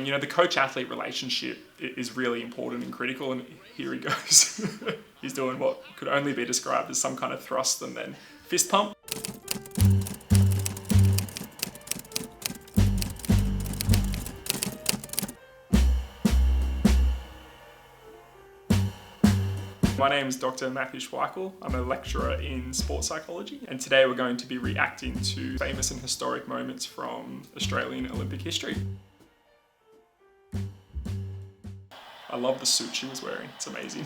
you know, the coach-athlete relationship is really important and critical, and here he goes. He's doing what could only be described as some kind of thrust and then fist pump. My name is Dr Matthew Schweickle. I'm a lecturer in sports psychology, and today we're going to be reacting to famous and historic moments from Australian Olympic history. I love the suit she was wearing, it's amazing.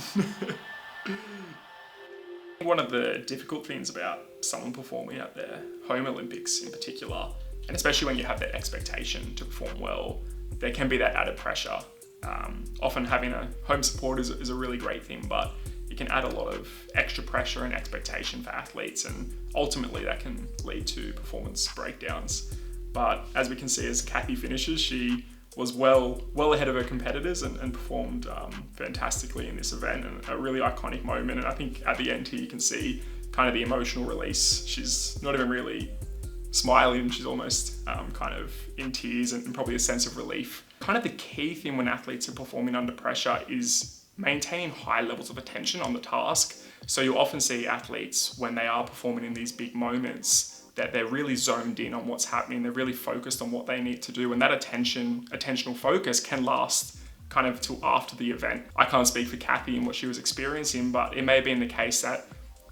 One of the difficult things about someone performing at their home Olympics in particular, and especially when you have that expectation to perform well, there can be that added pressure. Often having a home support is a really great thing, but it can add a lot of extra pressure and expectation for athletes, and ultimately that can lead to performance breakdowns. But as we can see, as Kathy finishes, she was well ahead of her competitors and performed fantastically in this event, and a really iconic moment. And I think at the end here you can see kind of the emotional release. She's not even really smiling, she's almost kind of in tears and probably a sense of relief. Kind of the key thing when athletes are performing under pressure is maintaining high levels of attention on the task. So you often see athletes when they are performing in these big moments that they're really zoned in on what's happening, they're really focused on what they need to do, and that attentional focus can last kind of till after the event. I can't speak for Kathy and what she was experiencing, but it may have been the case that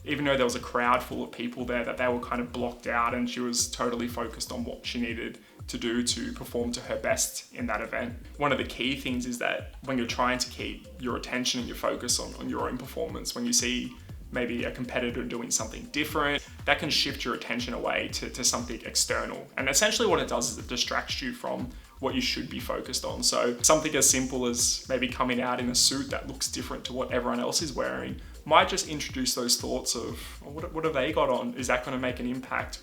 even though there was a crowd full of people there, that they were kind of blocked out and she was totally focused on what she needed to do to perform to her best in that event. One of the key things is that when you're trying to keep your attention and your focus on your own performance, when you see maybe a competitor doing something different, that can shift your attention away to something external. And essentially what it does is it distracts you from what you should be focused on. So something as simple as maybe coming out in a suit that looks different to what everyone else is wearing might just introduce those thoughts of, what have they got on? Is that going to make an impact?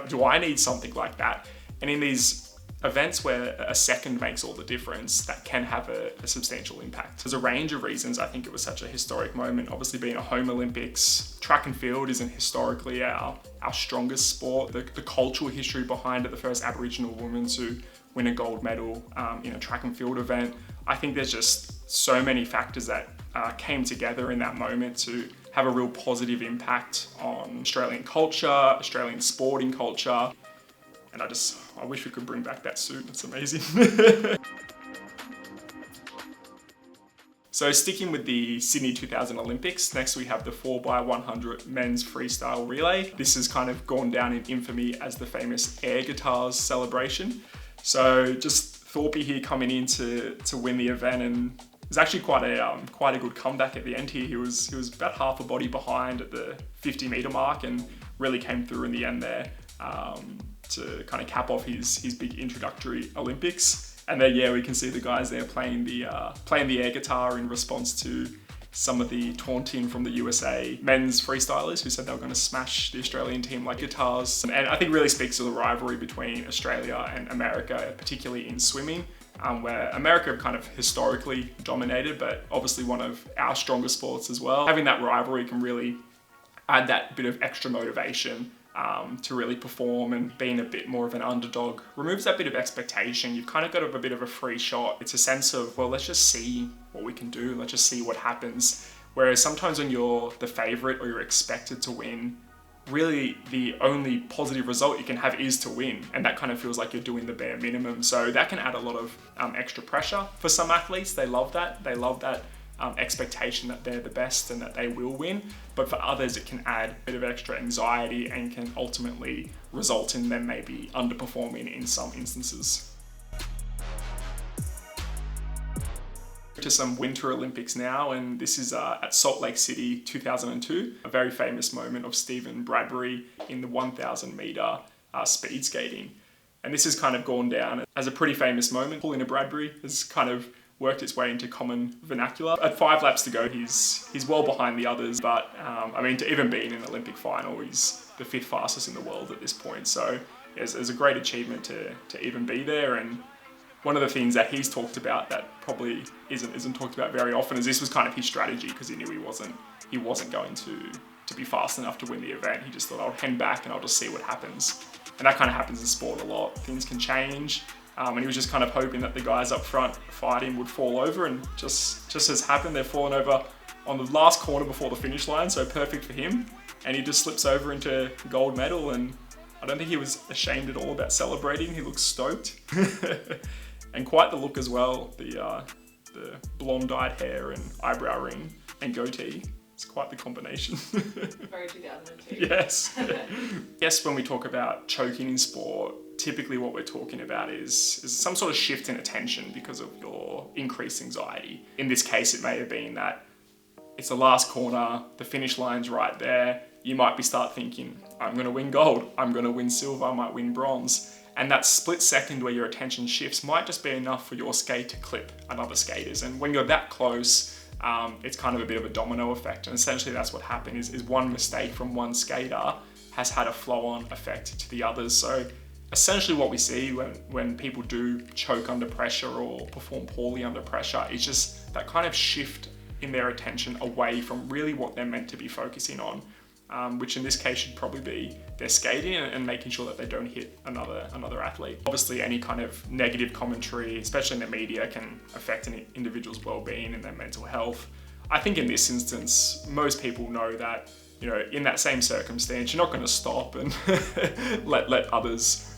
Do I need something like that? And in these events where a second makes all the difference, that can have a substantial impact. There's a range of reasons I think it was such a historic moment. Obviously being a home Olympics, track and field isn't historically our strongest sport. The cultural history behind it, the first Aboriginal woman to win a gold medal in a track and field event. I think there's just so many factors that came together in that moment to have a real positive impact on Australian culture, Australian sporting culture. And I wish we could bring back that suit, it's amazing. So sticking with the Sydney 2000 Olympics, next we have the 4x100 men's freestyle relay. This has kind of gone down in infamy as the famous air guitars celebration. So just Thorpe here coming in to win the event, and it was actually quite a good comeback at the end here. He was about half a body behind at the 50-meter mark and really came through in the end there. To kind of cap off his big introductory Olympics. And then yeah, we can see the guys there playing the air guitar in response to some of the taunting from the USA men's freestylers who said they were going to smash the Australian team like guitars. And I think really speaks to the rivalry between Australia and America, particularly in swimming, where America kind of historically dominated, but obviously one of our strongest sports as well. Having that rivalry can really add that bit of extra motivation to really perform, and being a bit more of an underdog removes that bit of expectation. You've kind of got a bit of a free shot. It's a sense of, well, let's just see what we can do. Let's just see what happens. Whereas sometimes when you're the favorite or you're expected to win, really the only positive result you can have is to win. And that kind of feels like you're doing the bare minimum. So that can add a lot of extra pressure for some athletes. They love that. They love that expectation that they're the best and that they will win. But for others, it can add a bit of extra anxiety and can ultimately result in them maybe underperforming in some instances. To some Winter Olympics now, and this is at Salt Lake City 2002, a very famous moment of Stephen Bradbury in the 1,000 meter speed skating. And this has kind of gone down as a pretty famous moment. Pulling a Bradbury has kind of worked its way into common vernacular. At 5 laps to go, he's well behind the others, but I mean, to even be in an Olympic final, he's the 5th fastest in the world at this point. So it's a great achievement to even be there. And one of the things that he's talked about that probably isn't talked about very often is this was kind of his strategy, because he knew he wasn't going to be fast enough to win the event. He just thought, I'll hang back and I'll just see what happens. And that kind of happens in sport a lot. Things can change. And he was just kind of hoping that the guys up front fighting would fall over, and just as happened, they're falling over on the last corner before the finish line, so perfect for him. And he just slips over into gold medal, and I don't think he was ashamed at all about celebrating. He looks stoked. And quite the look as well, the blonde-dyed hair and eyebrow ring and goatee. It's quite the combination. Very 2002. Yes. Yes, when we talk about choking in sport, typically what we're talking about is some sort of shift in attention because of your increased anxiety. In this case, it may have been that it's the last corner, the finish line's right there. You might start thinking, I'm going to win gold, I'm going to win silver, I might win bronze. And that split second where your attention shifts might just be enough for your skate to clip another skaters. And when you're that close, it's kind of a bit of a domino effect. And essentially that's what happened is one mistake from one skater has had a flow-on effect to the others. So essentially what we see when people do choke under pressure or perform poorly under pressure is just that kind of shift in their attention away from really what they're meant to be focusing on, which in this case should probably be their skating and making sure that they don't hit another athlete. Obviously, any kind of negative commentary, especially in the media, can affect an individual's well-being and their mental health. I think in this instance, most people know that, you know, in that same circumstance, you're not going to stop and let others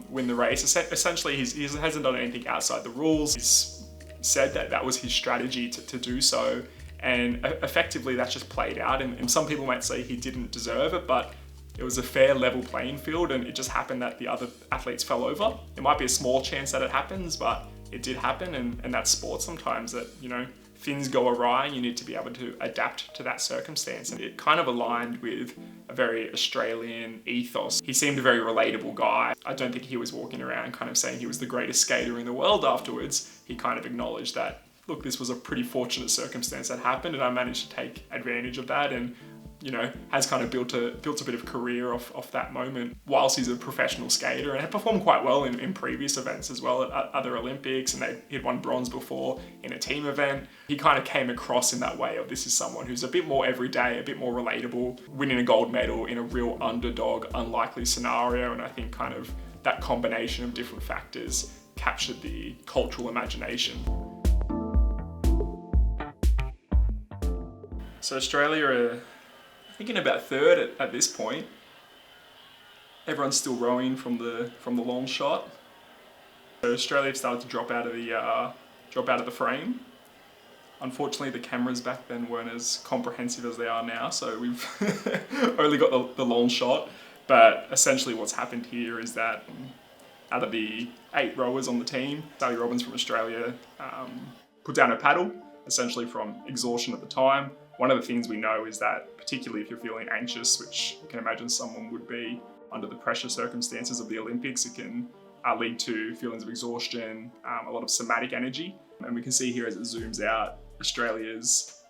win the race. Essentially, he hasn't done anything outside the rules. He's said that was his strategy to do so, and effectively that's just played out, and some people might say he didn't deserve it, but it was a fair level playing field, and it just happened that the other athletes fell over. It might be a small chance that it happens, but it did happen, and that's sport sometimes, that, you know, things go awry and you need to be able to adapt to that circumstance. And it kind of aligned with a very Australian ethos. He seemed a very relatable guy. I don't think he was walking around kind of saying he was the greatest skater in the world afterwards. He kind of acknowledged that, look, this was a pretty fortunate circumstance that happened, and I managed to take advantage of that, and, you know, has kind of built a bit of career off that moment whilst he's a professional skater, and had performed quite well in previous events as well at other Olympics, and he'd won bronze before in a team event. He kind of came across in that way of, this is someone who's a bit more everyday, a bit more relatable, winning a gold medal in a real underdog, unlikely scenario, and I think kind of that combination of different factors captured the cultural imagination. So Australia are thinking about third at this point. Everyone's still rowing from the long shot. So Australia have started to drop out of the frame. Unfortunately, the cameras back then weren't as comprehensive as they are now, so we've only got the long shot. But essentially, what's happened here is that out of the 8 rowers on the team, Sally Robbins from Australia put down her paddle, essentially from exhaustion at the time. One of the things we know is that, particularly if you're feeling anxious, which you can imagine someone would be under the pressure circumstances of the Olympics, it can lead to feelings of exhaustion, a lot of somatic energy. And we can see here as it zooms out, Australia's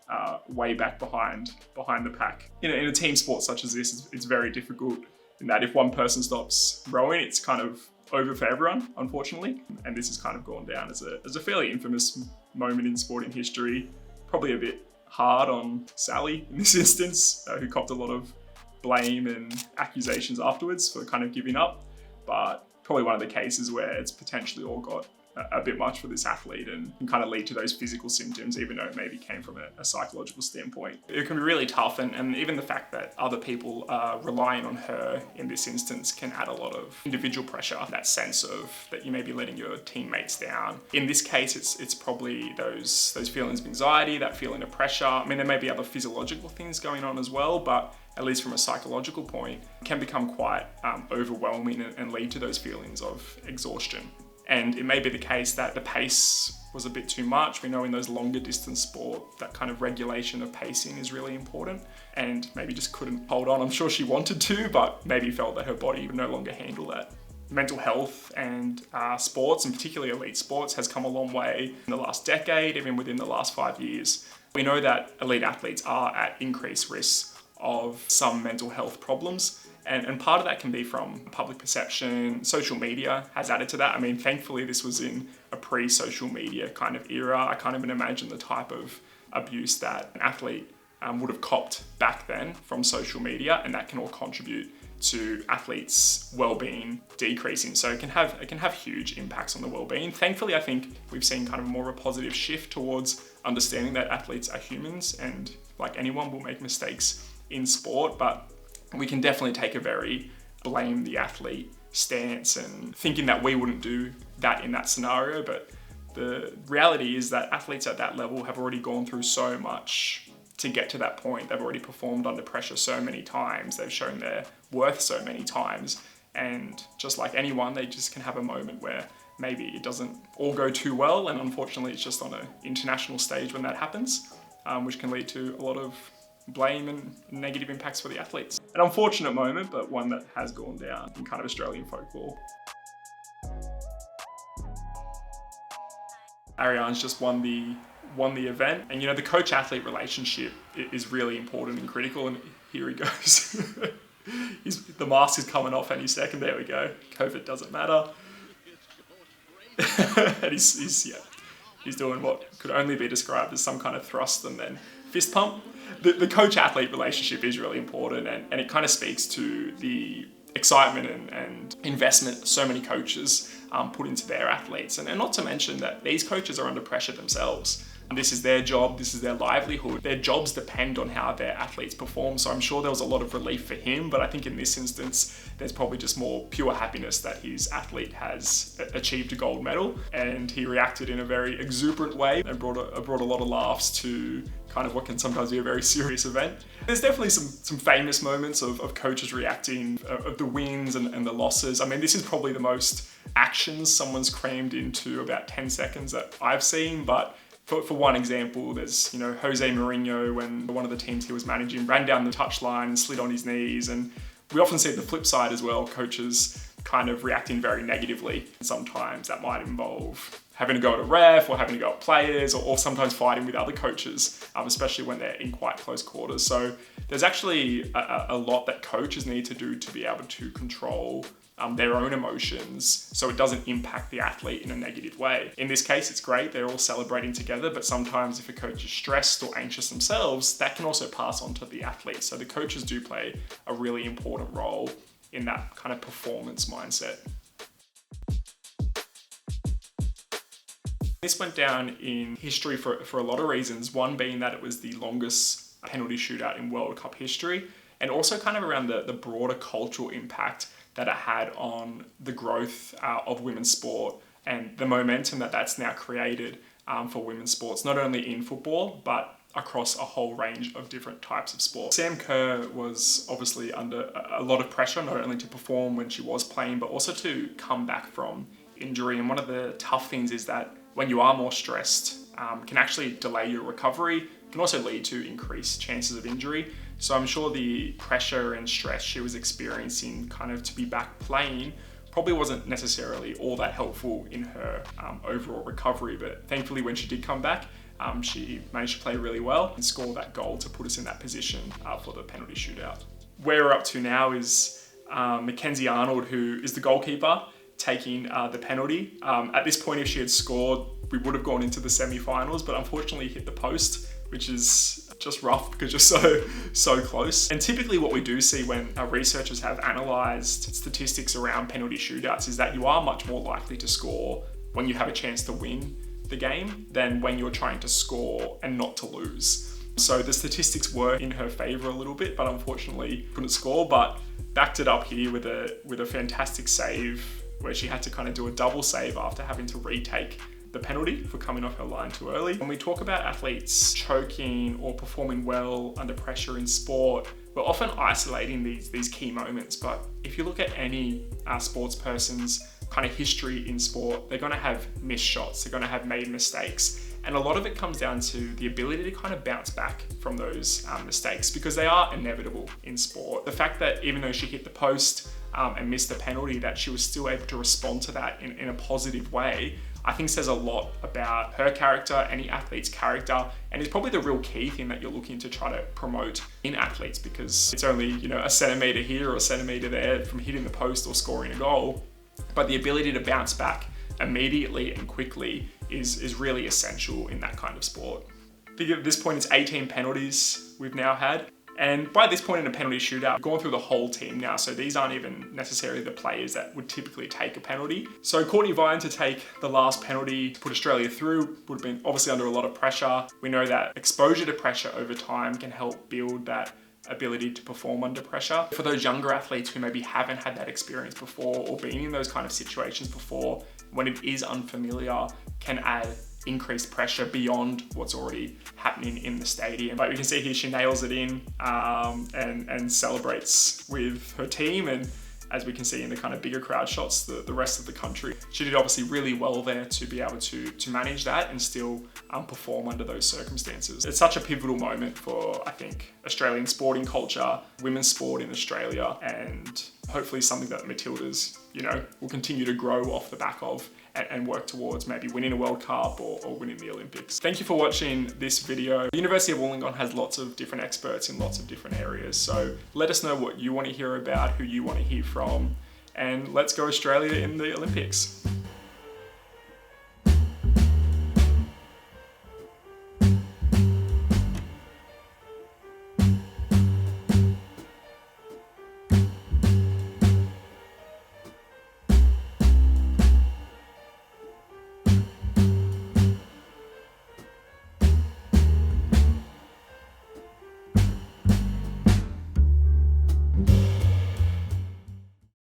way back behind the pack. In a team sport such as this, it's very difficult in that if one person stops rowing, it's kind of over for everyone, unfortunately. And this has kind of gone down as a fairly infamous moment in sporting history, probably a bit hard on Sally in this instance, who copped a lot of blame and accusations afterwards for kind of giving up, but probably one of the cases where it's potentially all got a bit much for this athlete and can kind of lead to those physical symptoms, even though it maybe came from a psychological standpoint. It can be really tough, and even the fact that other people are relying on her in this instance can add a lot of individual pressure, that sense of that you may be letting your teammates down. In this case, it's probably those feelings of anxiety, that feeling of pressure. I mean, there may be other physiological things going on as well, but at least from a psychological point, can become quite overwhelming and lead to those feelings of exhaustion. And it may be the case that the pace was a bit too much. We know in those longer distance sport, that kind of regulation of pacing is really important, and maybe just couldn't hold on. I'm sure she wanted to, but maybe felt that her body would no longer handle that. Mental health and sports, and particularly elite sports, has come a long way in the last decade, even within the last 5 years. We know that elite athletes are at increased risk of some mental health problems. And part of that can be from public perception. Social media has added to that. I mean, thankfully, this was in a pre-social media kind of era. I can't even imagine the type of abuse that an athlete would have copped back then from social media, and that can all contribute to athletes' well-being decreasing. So it can have huge impacts on the well-being. Thankfully, I think we've seen kind of more of a positive shift towards understanding that athletes are humans and like anyone will make mistakes in sport, but we can definitely take a very blame the athlete stance and thinking that we wouldn't do that in that scenario. But the reality is that athletes at that level have already gone through so much to get to that point. They've already performed under pressure so many times. They've shown their worth so many times. And just like anyone, they just can have a moment where maybe it doesn't all go too well. And unfortunately, it's just on an international stage when that happens, which can lead to a lot of blame and negative impacts for the athletes. An unfortunate moment, but one that has gone down in kind of Australian folklore. Ariane's just won the event, and the coach-athlete relationship is really important and critical. And here he goes. The mask is coming off any second. There we go. COVID doesn't matter. And he's doing what could only be described as some kind of thrust and then fist pump. The coach-athlete relationship is really important, and it kind of speaks to the excitement and investment so many coaches put into their athletes. And not to mention that these coaches are under pressure themselves. And this is their job, this is their livelihood. Their jobs depend on how their athletes perform. So I'm sure there was a lot of relief for him, but I think in this instance, there's probably just more pure happiness that his athlete has achieved a gold medal. And he reacted in a very exuberant way and brought a lot of laughs to kind of what can sometimes be a very serious event. There's definitely some famous moments of coaches reacting, of the wins and the losses. I mean, this is probably the most actions someone's crammed into about 10 seconds that I've seen, but for one example, there's, Jose Mourinho, when one of the teams he was managing ran down the touchline and slid on his knees. And we often see the flip side as well, coaches kind of reacting very negatively. Sometimes that might involve having to go at a ref or having to go at players or sometimes fighting with other coaches, especially when they're in quite close quarters. So there's actually a lot that coaches need to do to be able to control their own emotions so it doesn't impact the athlete in a negative way. In this case, it's great, they're all celebrating together, but sometimes if a coach is stressed or anxious themselves, that can also pass on to the athlete. So the coaches do play a really important role in that kind of performance mindset. This went down in history for a lot of reasons, one being that it was the longest penalty shootout in World Cup history, and also kind of around the broader cultural impact that it had on the growth of women's sport and the momentum that's now created for women's sports, not only in football, but across a whole range of different types of sport. Sam Kerr was obviously under a lot of pressure, not only to perform when she was playing, but also to come back from injury. And one of the tough things is that when you are more stressed, can actually delay your recovery, can also lead to increased chances of injury. So I'm sure the pressure and stress she was experiencing kind of to be back playing probably wasn't necessarily all that helpful in her overall recovery. But thankfully when she did come back, she managed to play really well and score that goal to put us in that position for the penalty shootout. Where we're up to now is Mackenzie Arnold, who is the goalkeeper, taking the penalty. At this point, if she had scored, we would have gone into the semi-finals, but unfortunately hit the post, which is just rough because you're so close. And typically what we do see when our researchers have analysed statistics around penalty shootouts is that you are much more likely to score when you have a chance to win the game than when you're trying to score and not to lose. So the statistics were in her favour a little bit, but unfortunately couldn't score, but backed it up here with a fantastic save where she had to kind of do a double save after having to retake the penalty for coming off her line too early. When we talk about athletes choking or performing well under pressure in sport, we're often isolating these key moments. But if you look at any sports person's kind of history in sport, they're going to have missed shots, they're going to have made mistakes. And a lot of it comes down to the ability to kind of bounce back from those mistakes because they are inevitable in sport. The fact that even though she hit the post and missed the penalty, that she was still able to respond to that in a positive way, I think says a lot about her character, any athlete's character, and is probably the real key thing that you're looking to try to promote in athletes because it's only, a centimetre here or a centimetre there from hitting the post or scoring a goal. But the ability to bounce back immediately and quickly is really essential in that kind of sport. I think at this point it's 18 penalties we've now had, And by this point in a penalty shootout, we've gone through the whole team now, so these aren't even necessarily the players that would typically take a penalty. So Courtney Vine to take the last penalty to put Australia through would have been obviously under a lot of pressure. We know that exposure to pressure over time can help build that ability to perform under pressure. For those younger athletes who maybe haven't had that experience before or been in those kind of situations before, when it is unfamiliar, can add increased pressure beyond what's already happening in the stadium. But we can see here she nails it in and celebrates with her team, and as we can see in the kind of bigger crowd shots, the rest of the country. She did obviously really well there to be able to manage that and still perform under those circumstances. It's such a pivotal moment for, I think, Australian sporting culture, women's sport in Australia, and hopefully something that Matildas, will continue to grow off the back of and work towards maybe winning a World Cup or winning the Olympics. Thank you for watching this video. The University of Wollongong has lots of different experts in lots of different areas, so let us know what you want to hear about, who you want to hear from, and let's go Australia in the Olympics.